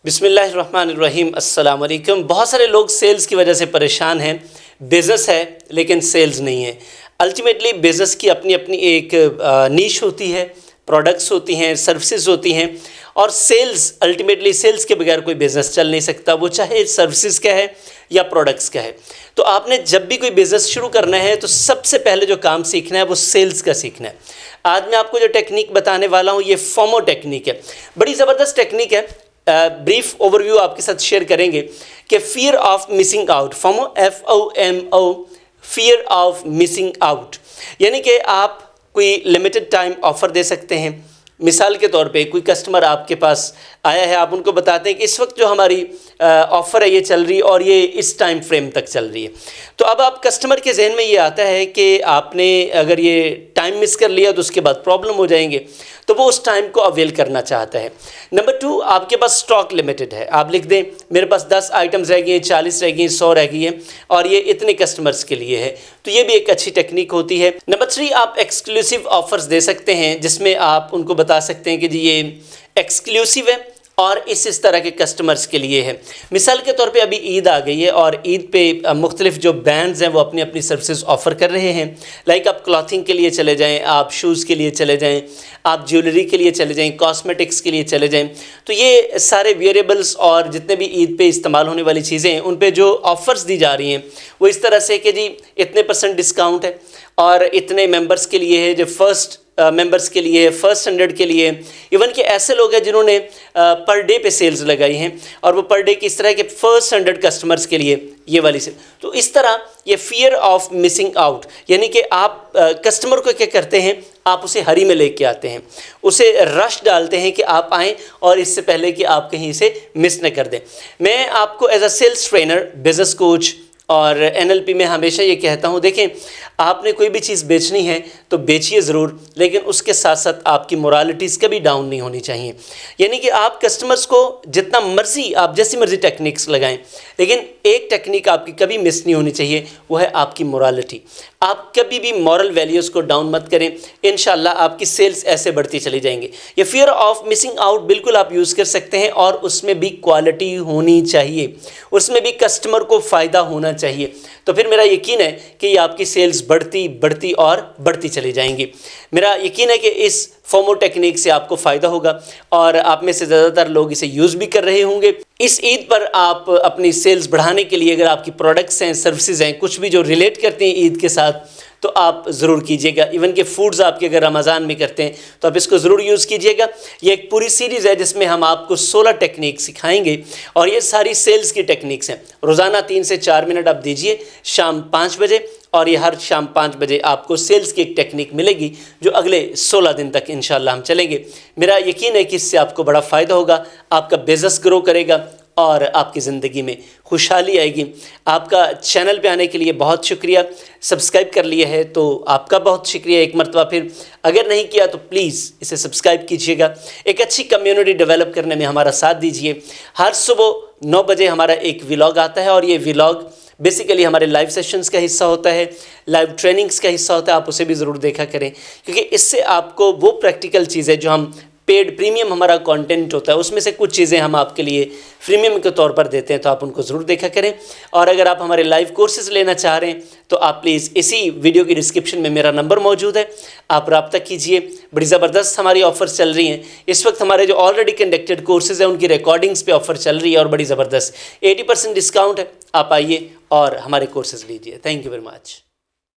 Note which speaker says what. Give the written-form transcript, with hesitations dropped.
Speaker 1: बिस्मिल्लाहिर्रहमानिर्रहीम अस्सलाम वालेकुम। बहुत सारे लोग सेल्स की वजह से परेशान हैं। बिज़नेस है लेकिन सेल्स नहीं है। अल्टीमेटली बिज़नेस की अपनी अपनी एक नीश होती है, प्रोडक्ट्स होती हैं, सर्विसेज होती हैं, और सेल्स अल्टीमेटली सेल्स के बगैर कोई बिज़नेस चल नहीं सकता, वो चाहे सर्विसेज का है या प्रोडक्ट्स का है। तो आपने जब भी कोई बिज़नेस शुरू करना है तो सबसे पहले जो काम सीखना है वो सेल्स का सीखना है। आज मैं आपको जो टेक्निक बताने वाला हूँ ये फोमो टेक्निक है। बड़ी ज़बरदस्त टेक्निक है। ब्रीफ ओवरव्यू आपके साथ शेयर करेंगे कि fear of missing out, FOMO FOMO, fear of missing out, यानी कि आप कोई लिमिटेड टाइम ऑफ़र दे सकते हैं। मिसाल के तौर पे कोई कस्टमर आपके पास आया है, आप उनको बताते हैं कि इस वक्त जो हमारी ऑफ़र है ये चल रही है और ये इस टाइम फ्रेम तक चल रही है। तो अब आप कस्टमर के जहन में ये आता है कि आपने अगर ये टाइम मिस कर लिया तो उसके बाद प्रॉब्लम हो जाएंगे, तो वो उस टाइम को अवेल करना चाहता है। नंबर 2, आपके पास स्टॉक लिमिटेड है। आप लिख दें मेरे पास 10 आइटम्स रह गई हैं, 40 रह गई हैं, 100 रह गई हैं और ये इतने कस्टमर्स के लिए है, तो ये भी एक अच्छी टेक्निक होती है। नंबर 3, आप एक्सक्लूसिव ऑफ़र्स दे सकते हैं जिसमें आप उनको बता सकते हैं कि जी ये एक्सक्लूसिव है और इस तरह के कस्टमर्स के लिए है। मिसाल के तौर पे अभी ईद आ गई है और ईद पे मुख्तलिफ जो ब्रांड्स हैं वो अपनी अपनी सर्विसेज ऑफ़र कर रहे हैं। लाइक आप क्लॉथिंग के लिए चले जाएं, आप शूज़ के लिए चले जाएं, आप ज्वेलरी के लिए चले जाएं, कॉस्मेटिक्स के लिए चले जाएं। तो ये सारे वेरिएबल्स और जितने भी ईद पे इस्तेमाल होने वाली चीज़ें हैं उन पे जो ऑफ़र्स दी जा रही हैं वो इस तरह से कि जी इतने % डिस्काउंट है और इतने मेंबर्स के लिए है, जो फर्स्ट मेंबर्स के लिए, फर्स्ट 100 के लिए। इवन कि ऐसे लोग हैं जिन्होंने पर डे पे सेल्स लगाई हैं और वो पर डे की इस तरह के फर्स्ट 100 कस्टमर्स के लिए ये वाली सेल। तो इस तरह ये फियर ऑफ मिसिंग आउट, यानी कि आप कस्टमर को क्या करते हैं, आप उसे हरी में लेके आते हैं, उसे रश डालते हैं कि आप आएँ और इससे पहले कि आप कहीं से मिस न कर दें। मैं आपको as a sales trainer, business coach और NLP में हमेशा ये कहता हूँ, देखें आपने कोई भी चीज़ बेचनी है तो बेचिए ज़रूर, लेकिन उसके साथ साथ आपकी मोरालिटीज़ कभी डाउन नहीं होनी चाहिए। यानी कि आप कस्टमर्स को जितना मर्ज़ी, आप जैसी मर्ज़ी टेक्निक्स लगाएं, लेकिन एक टेक्निक आपकी कभी मिस नहीं होनी चाहिए, वो है आपकी मोरालिटी। आप कभी भी मॉरल वैल्यूज़ को डाउन मत करें, इंशाल्लाह आपकी सेल्स ऐसे बढ़ती चली जाएंगी। ये फियर ऑफ मिसिंग आउट बिल्कुल आप यूज़ कर सकते हैं और उसमें भी क्वालिटी होनी चाहिए, उसमें भी कस्टमर को फ़ायदा होना चाहिए। तो फिर मेरा यकीन है कि ये आपकी सेल्स बढ़ती और बढ़ती चली जाएंगी। मेरा यकीन है कि इस फोमो टेक्निक से आपको फ़ायदा होगा और आप में से ज़्यादातर लोग इसे यूज़ भी कर रहे होंगे। इस ईद पर आप अपनी सेल्स बढ़ाने के लिए अगर आपकी प्रोडक्ट्स हैं, सर्विसेज हैं, कुछ भी जो रिलेट करते हैं ईद के साथ, तो आप ज़रूर कीजिएगा। इवन के फूड्स आपके अगर रमज़ान में करते हैं तो आप इसको ज़रूर यूज़ कीजिएगा। ये एक पूरी सीरीज़ है जिसमें हम आपको 16 टेक्निक सिखाएंगे और ये सारी सेल्स की टेक्निक्स हैं। रोज़ाना 3 से 4 मिनट आप दीजिए शाम 5 बजे, और ये हर शाम 5 बजे आपको सेल्स की एक टेक्निक मिलेगी जो अगले 16 दिन तक इंशाल्लाह हम चलेंगे। मेरा यकीन है कि इससे आपको बड़ा फ़ायदा होगा, आपका बिज़नेस ग्रो करेगा और आपकी ज़िंदगी में खुशहाली आएगी। आपका चैनल पे आने के लिए बहुत शुक्रिया। सब्सक्राइब कर लिया है तो आपका बहुत शुक्रिया एक मरतबा फिर, अगर नहीं किया तो प्लीज़ इसे सब्सक्राइब कीजिएगा। एक अच्छी कम्युनिटी डेवलप करने में हमारा साथ दीजिए। हर सुबह 9 बजे हमारा एक व्लॉग आता है और ये व्लॉग बेसिकली हमारे लाइव सेशंस का हिस्सा होता है, लाइव ट्रेनिंग्स का हिस्सा होता है। आप उसे भी ज़रूर देखा करें, क्योंकि इससे आपको वो प्रैक्टिकल चीज़ें जो हम पेड प्रीमियम हमारा कंटेंट होता है उसमें से कुछ चीज़ें हम आपके लिए प्रीमियम के तौर पर देते हैं, तो आप उनको ज़रूर देखा करें। और अगर आप हमारे लाइव कोर्सेज लेना चाह रहे हैं तो आप प्लीज़ इसी वीडियो की डिस्क्रिप्शन में मेरा नंबर मौजूद है, आप रब्ता कीजिए। बड़ी ज़बरदस्त हमारी ऑफ़र्स चल रही हैं इस वक्त। हमारे जो ऑलरेडी कंडक्टेड कोर्सेज़ हैं उनकी रिकॉर्डिंग्स पे ऑफ़र चल रही है और बड़ी ज़बरदस्त 80% डिस्काउंट है। आप आइए और हमारे कोर्सेज़ लीजिए। Thank you very much.